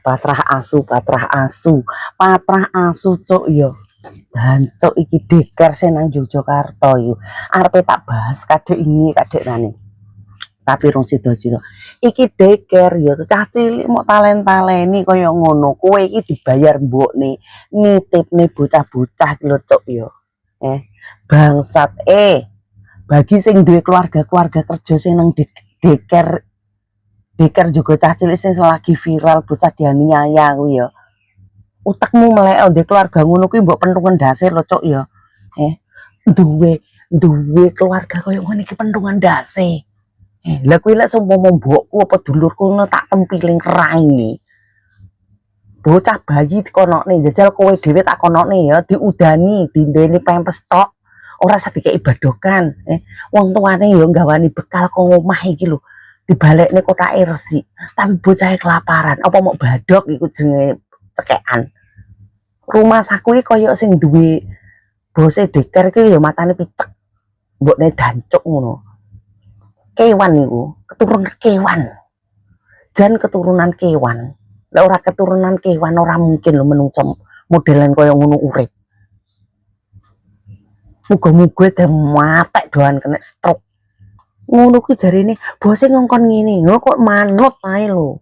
Patrah asu cuk yo. Dan cuk iki deker sing nang Yogyakarta yo. Arepe tak bahas kadek ini kadek nane. Tapi rong sida-sida. Iki deker yo cah cilik mok talen-taleni kaya ngono. Kowe iki dibayar mbokne, nitipne bocah-bocah iki lho cuk yo. Bangsat bagi sing duwe keluarga kerja sing nang deker juga cah cilik sing lagi viral bocah dianiaya kuwi ya. Utekmu melek ndek keluarga ngono kuwi mbok pentungan dasar lho cuk ya. Duwe keluarga kaya ngene iki pentungan dasar. Lah kuwi lek seumpama mbokku apa dulurku ngono tak tempiling raine. Bocah bayi dikonokne jajal kowe dhewe tak konokne ya diudani dindeni pempes tok. Ora sedikit badokan, wong tuane ya nggawani bekal kok omah iki lho. Dibalekne kotake resik, tapi bocahe kelaparan. Apa mau badok iku jenenge cekekan. Rumah saku iki kaya sing duwe bose deker iki ya matane picek. Mbokne dancuk ngono. Kewan iku, keturunan kewan. Jan keturunan kewan. Lek ora keturunan kewan ora mungkin lho menungso modelan kaya ngono urip. Muga-muga dhe matek doan kena stroke. Ngono kuwi jarine bose ngongkon ngene, kok manut ae lho.